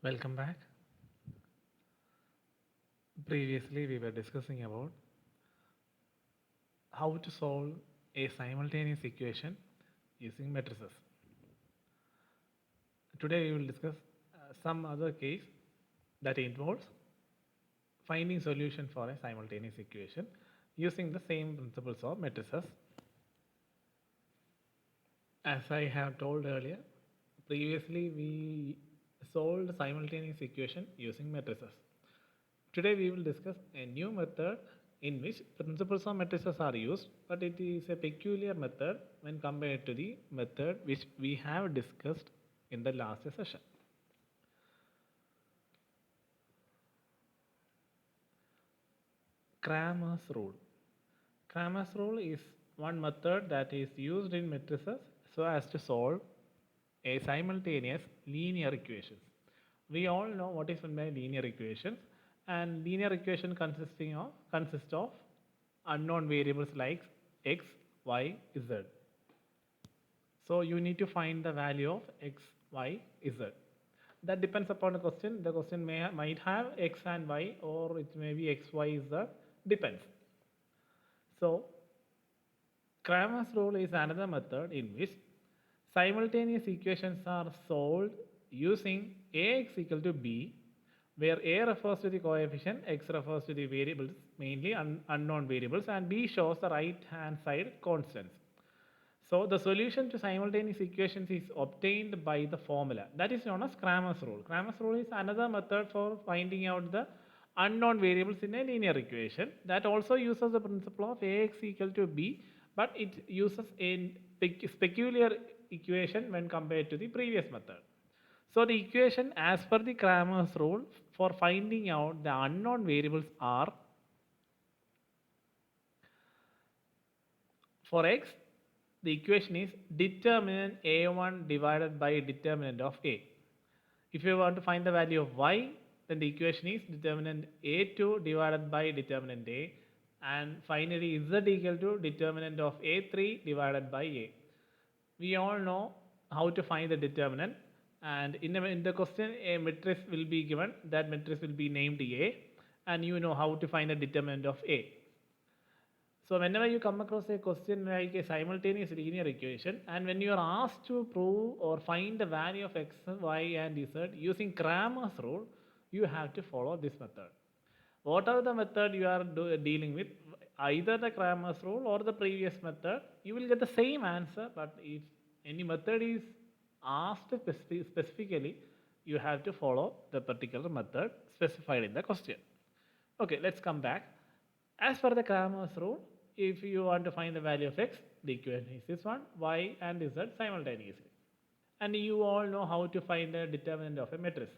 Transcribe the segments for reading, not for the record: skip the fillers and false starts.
Welcome back. Previously, we were discussing about how to solve a simultaneous equation using matrices. Today, we will discuss some other case that involves finding solution for a simultaneous equation using the same principles of matrices. As I have told earlier, previously we solved simultaneous equation using matrices. Today we will discuss a new method in which principles of matrices are used, but it is a peculiar method when compared to the method which we have discussed in the last session. Cramer's rule. Cramer's rule is one method that is used in matrices so as to solve a simultaneous linear equations. We all know what is meant by linear equations, and linear equation consists of unknown variables like x, y, z. So you need to find the value of x, y, z. That depends upon the question. The question might have x and y, or it may be x, y, z. Depends. So Cramer's rule is another method in which simultaneous equations are solved using Ax equal to b, where A refers to the coefficient, x refers to the variables, mainly unknown variables, and b shows the right hand side constants. So the solution to simultaneous equations is obtained by the formula that is known as Cramer's rule. Cramer's rule is another method for finding out the unknown variables in a linear equation that also uses the principle of Ax equal to b, but it uses a peculiar equation when compared to the previous method. So the equation as per the Cramer's rule for finding out the unknown variables are: for x, the equation is determinant a1 divided by determinant of a. If you want to find the value of y, then the equation is determinant a2 divided by determinant a, and finally z equal to determinant of a3 divided by a. We all know how to find the determinant, and in the question a matrix will be given. That matrix will be named A, and you know how to find the determinant of A. So whenever you come across a question like a simultaneous linear equation, and when you are asked to prove or find the value of x, y, and z using Cramer's rule, you have to follow this method. Whatever the method you are dealing with, either the Cramer's rule or the previous method, you will get the same answer. But if any method is asked specifically, you have to follow the particular method specified in the question. Okay, let's come back. As per the Cramer's rule, if you want to find the value of x, the equation is this one, y and z simultaneously. And you all know how to find the determinant of a matrix.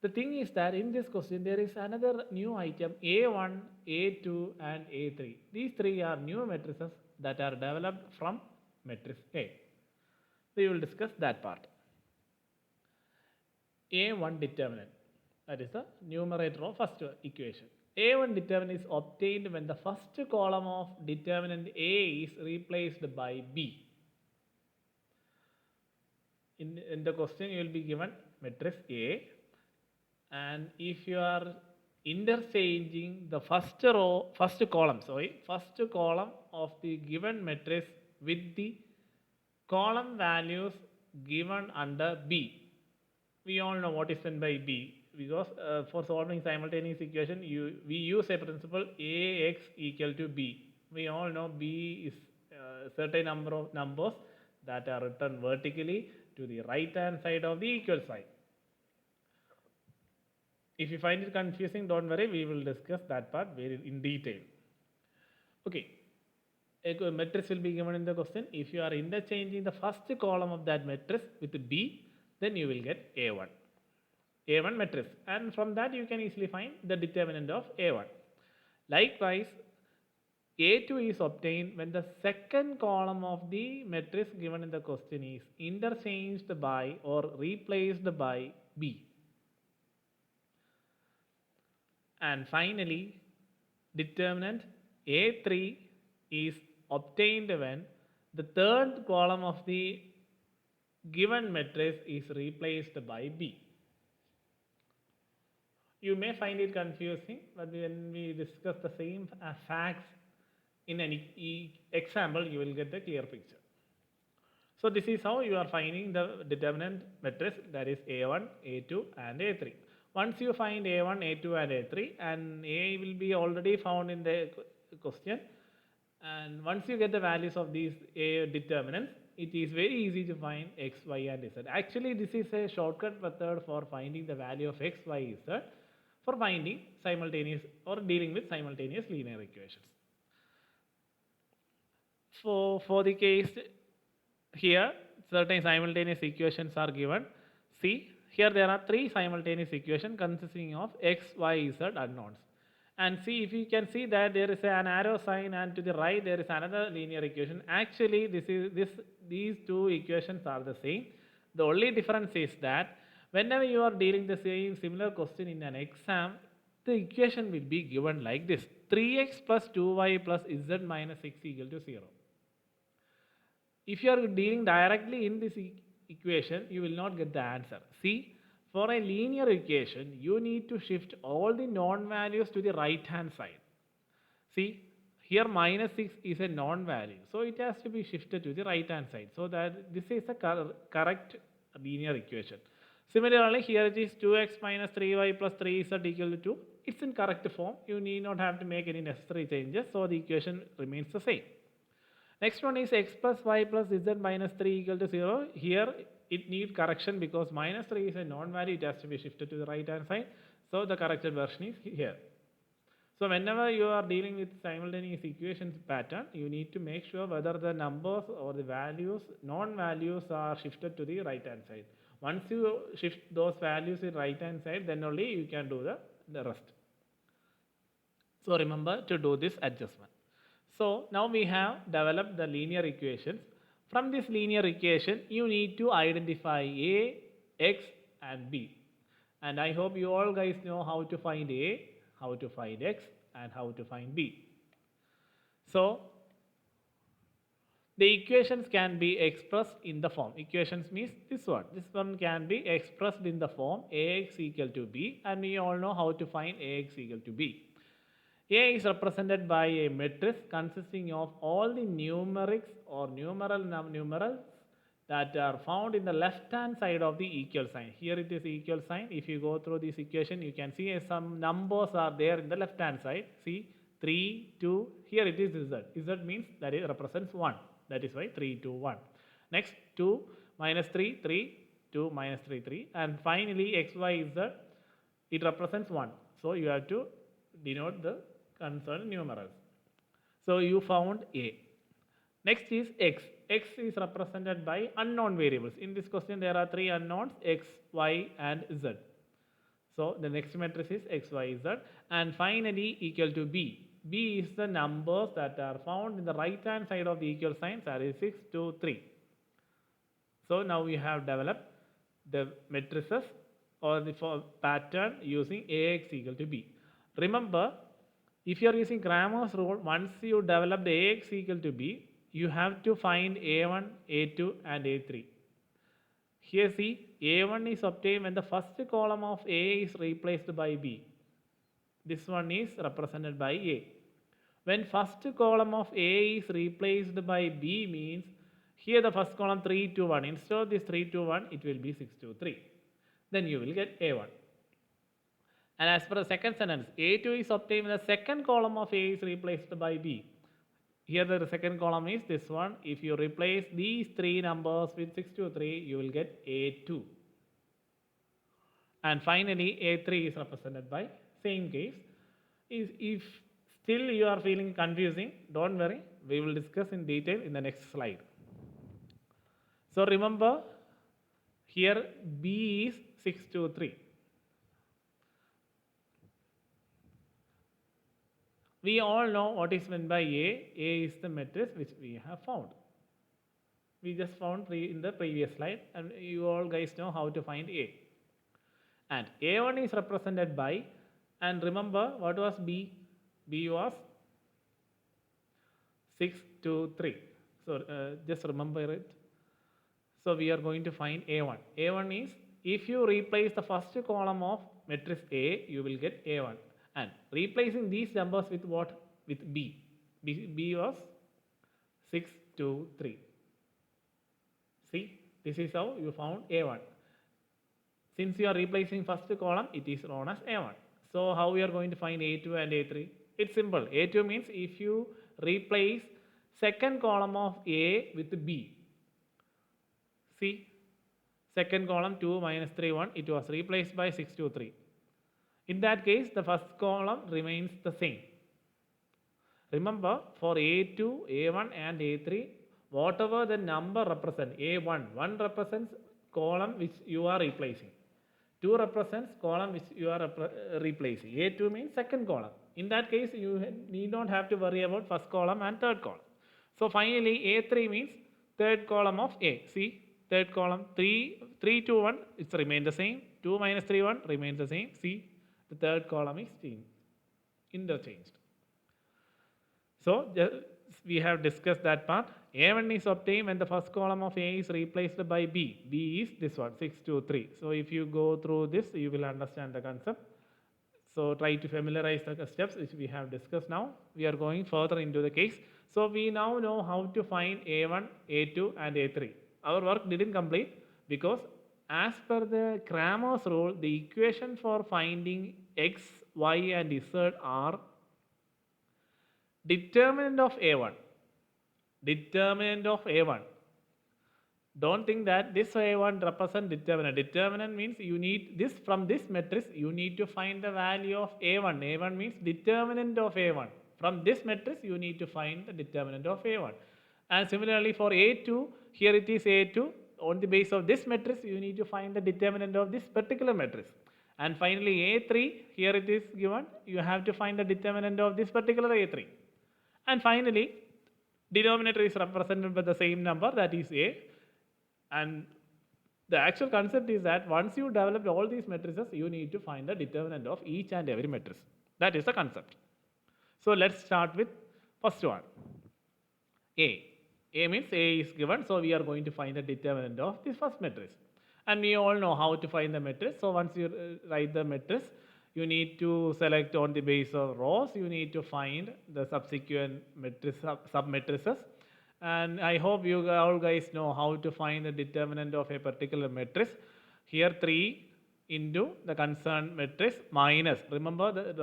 The thing is that in this question there is another new item, A1, A2 and A3. These three are new matrices that are developed from matrix A. We will discuss that part. A1 determinant, that is the numerator of first equation. A1 determinant is obtained when the first column of determinant A is replaced by B. In the question you will be given matrix A, and if you are interchanging the first column of the given matrix with the column values given under B. We all know what is meant by B, because for solving simultaneous equation we use a principle Ax equal to B. We all know B is a certain number of numbers that are written vertically to the right hand side of the equal sign. If you find it confusing, don't worry, we will discuss that part very in detail. Okay, a matrix will be given in the question. If you are interchanging the first column of that matrix with B, then you will get A1 matrix, and from that you can easily find the determinant of A1. Likewise, A2 is obtained when the second column of the matrix given in the question is interchanged by or replaced by B. And finally, determinant A3 is obtained when the third column of the given matrix is replaced by B. You may find it confusing, but when we discuss the same facts in an example, you will get the clear picture. So this is how you are finding the determinant matrix, that is A1, A2 and A3. Once you find A1, A2 and A3, and A will be already found in the question, and once you get the values of these A determinants, it is very easy to find X, Y and Z. Actually, this is a shortcut method for finding the value of X, Y, Z for finding simultaneous or dealing with simultaneous linear equations. For the case here, certain simultaneous equations are given. See, here there are three simultaneous equations consisting of X, Y, Z unknowns. And see, if you can see that there is an arrow sign and to the right there is another linear equation. Actually, these two equations are the same. The only difference is that whenever you are dealing the same similar question in an exam, the equation will be given like this: 3x plus 2y plus z minus 6 equal to 0. If you are dealing directly in this equation, you will not get the answer. See, for a linear equation, you need to shift all the known values to the right hand side. See, here minus 6 is a known value, so it has to be shifted to the right hand side. So that this is a correct linear equation. Similarly, here it is 2x minus 3y plus 3z equal to 2. It's in correct form. You need not have to make any necessary changes, so the equation remains the same. Next one is x plus y plus z minus 3 equal to 0. Here it needs correction because minus 3 is a non-value. It has to be shifted to the right hand side. So the corrected version is here. So whenever you are dealing with simultaneous equations pattern, you need to make sure whether the numbers or the values, non-values are shifted to the right hand side. Once you shift those values to the right hand side, then only you can do the rest. So remember to do this adjustment. So now we have developed the linear equations. From this linear equation, you need to identify A, X and B. And I hope you all guys know how to find A, how to find X and how to find B. So the equations can be expressed in the form. Equations means this one. This one can be expressed in the form Ax equal to B, and we all know how to find Ax equal to B. A is represented by a matrix consisting of all the numerics or numerals that are found in the left hand side of the equal sign. Here it is equal sign. If you go through this equation, you can see some numbers are there in the left hand side. See, 3, 2, here it is Z. Z means that it represents 1. That is why 3, 2, 1. Next 2 minus 3, 3, 2 minus 3, 3. And finally x, y, z, it represents 1. So you have to denote the concerned numerals. So you found A. Next is X. X is represented by unknown variables. In this question there are three unknowns, X, Y and Z. So the next matrix is X, Y, Z. And finally equal to B. B is the numbers that are found in the right hand side of the equal sign, that is 6, 2, 3. So now we have developed the matrices or the pattern using Ax equal to B. Remember, if you are using Cramer's rule, once you develop the Ax equal to B, you have to find A1, A2 and A3. Here see, A1 is obtained when the first column of A is replaced by B. This one is represented by A. When first column of A is replaced by B means, here the first column 3, 2, 1. Instead of this 3, 2, 1, it will be 6, 2, 3. Then you will get A1. And as per the second sentence, A2 is obtained when the second column of A is replaced by B. Here the second column is this one. If you replace these three numbers with 6, 2, 3, you will get A2. And finally, A3 is represented by same case. If still you are feeling confusing, don't worry. We will discuss in detail in the next slide. So remember, here B is 6, 2, 3. We all know what is meant by A. A is the matrix which we have found. We just found in the previous slide, and you all guys know how to find A. And A1 is represented by, and remember what was B? B was 6, 2, 3. So just remember it. So we are going to find A1. A1 is if you replace the first column of matrix A, you will get A1. And replacing these numbers with what? With B. B was 6, 2, 3. See, this is how you found A1. Since you are replacing first column, it is known as A1. So how we are going to find A2 and A3? It's simple. A2 means if you replace second column of A with B. See, second column 2 minus 3 1, it was replaced by 6 2 3. In that case, the first column remains the same. Remember, for A2, A1 and A3, whatever the number represents, A1, 1 represents column which you are replacing. 2 represents column which you are replacing. A2 means second column. In that case, you need not have to worry about first column and third column. So finally, A3 means third column of A. See, third column 3, 2, 1, it's remain the same. 2 minus 3, 1 remains the same. See, the third column is interchanged. So we have discussed that part. A1 is obtained when the first column of A is replaced by B. B is this one, 6 2 3. So if you go through this, you will understand the concept. So try to familiarize the steps which we have discussed now. We are going further into the case. So we now know how to find A1, A2 and A3. Our work didn't complete because as per the Cramer's rule, the equation for finding X, Y and Z are determinant of A1. Determinant of A1. Don't think that this A1 represents determinant. Determinant means you need this from this matrix, you need to find the value of A1. A1 means determinant of A1. From this matrix, you need to find the determinant of A1. And similarly for A2, here it is A2. On the base of this matrix, you need to find the determinant of this particular matrix. And finally A3, here it is given, you have to find the determinant of this particular A3. And finally, denominator is represented by the same number, that is A. And the actual concept is that once you develop all these matrices, you need to find the determinant of each and every matrix. That is the concept. So let's start with first one. A. A means A is given, so we are going to find the determinant of this first matrix. And we all know how to find the matrix. So once you write the matrix, you need to select on the base of rows, you need to find the subsequent matrix, sub-matrices. And I hope you all guys know how to find the determinant of a particular matrix. Here 3 into the concerned matrix minus. Remember,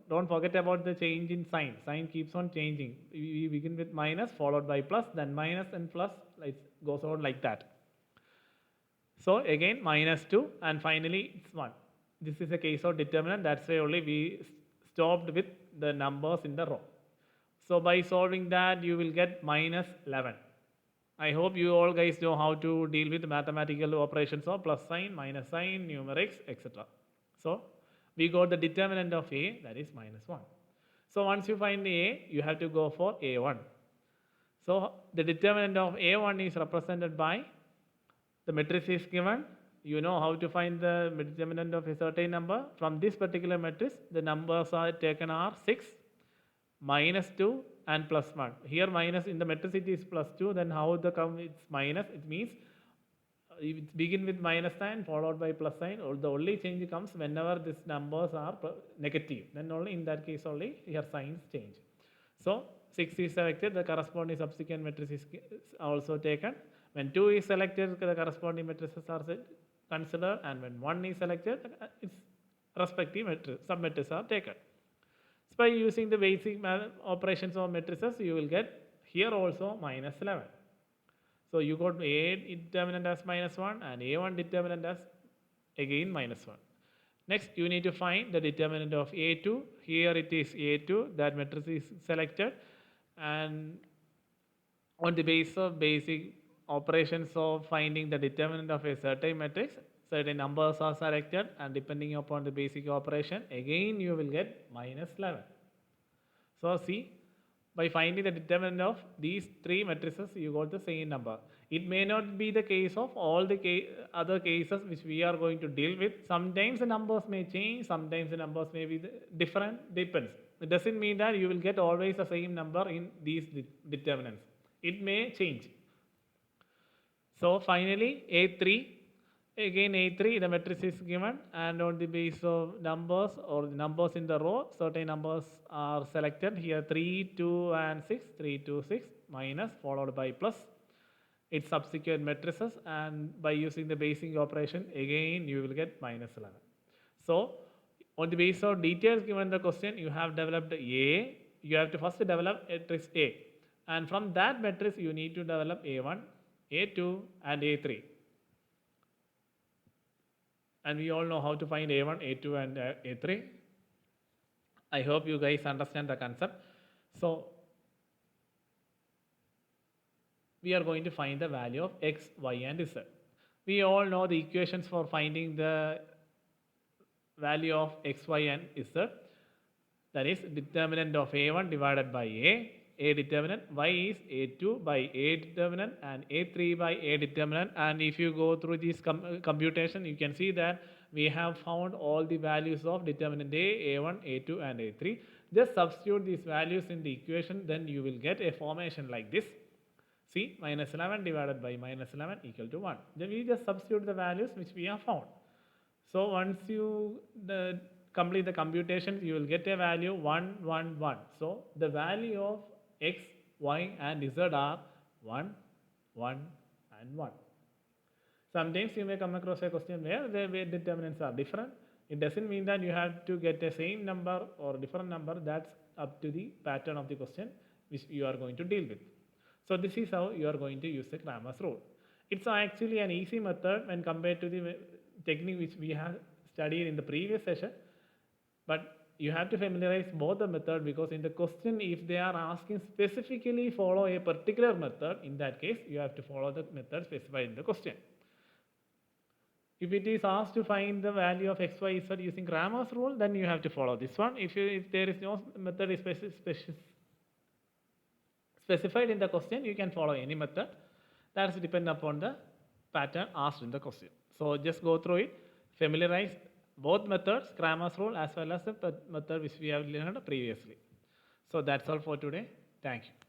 don't forget about the change in sign. Sign keeps on changing. We begin with minus followed by plus, then minus and plus, it goes on like that. So again minus 2 and finally it's 1. This is a case of determinant, that's why only we stopped with the numbers in the row. So by solving that, you will get minus 11. I hope you all guys know how to deal with mathematical operations of plus sign, minus sign, numerics, etc. So we got the determinant of A, that is minus 1. So once you find A, you have to go for A1. So the determinant of A1 is represented by the matrix is given. You know how to find the determinant of a certain number. From this particular matrix, the numbers are taken are 6, minus 2 and plus 1. Here minus in the matrix it is plus 2, then how the come it's minus, it means it begin with minus sign followed by plus sign. The only change comes whenever these numbers are negative, then only in that case only here signs change. So 6 is selected, the corresponding subsequent matrix is also taken. When 2 is selected, the corresponding matrices are considered, and when 1 is selected, its respective sub-matrices are taken. So by using the basic operations of matrices, you will get here also minus 11. So you got A determinant as minus 1 and A1 determinant as again minus 1. Next, you need to find the determinant of A2. Here it is A2, that matrix is selected, and on the basis of basic operations of finding the determinant of a certain matrix, certain numbers are selected, and depending upon the basic operation, again you will get minus 11. So see, by finding the determinant of these 3 matrices, you got the same number. It may not be the case of all the other cases which we are going to deal with. Sometimes the numbers may change, sometimes the numbers may be different, depends. It doesn't mean that you will get always the same number in these determinants. It may change. So finally A3, Again A3, the matrix is given, and on the base of numbers or the numbers in the row, certain numbers are selected. Here 3, 2 and 6, 3, 2, 6, minus followed by plus. Its subsequent matrices, and by using the basing operation, again you will get minus 11. So on the basis of details given in the question, you have developed A. You have to first develop matrix A, and from that matrix you need to develop A1, A2 and A3. And we all know how to find A1, A2 and A3. I hope you guys understand the concept. So we are going to find the value of x, y and z. We all know the equations for finding the value of x, y and z. That is determinant of A1 divided by A determinant, y is A2 by A determinant and A3 by A determinant. And if you go through this computation, you can see that we have found all the values of determinant A, A1, A2 and A3. Just substitute these values in the equation, then you will get a formation like this. See, minus 11 divided by minus 11 equal to 1. Then we just substitute the values which we have found. So once you complete the computations, you will get a value 1, 1, 1. So the value of x, y and z are 1, 1 and 1. Sometimes you may come across a question where the determinants are different. It doesn't mean that you have to get the same number or different number. That's up to the pattern of the question which you are going to deal with. So this is how you are going to use the Cramer's rule. It's actually an easy method when compared to the technique which we have studied in the previous session. But you have to familiarize both the method, because in the question, if they are asking specifically follow a particular method, in that case you have to follow the method specified in the question. If it is asked to find the value of x, y, z using Cramer's rule, then you have to follow this one. If there is no method specified in the question, you can follow any method. That is dependent upon the pattern asked in the question. So just go through it, familiarize both methods, Cramer's rule as well as the method which we have learned previously. So that's all for today. Thank you.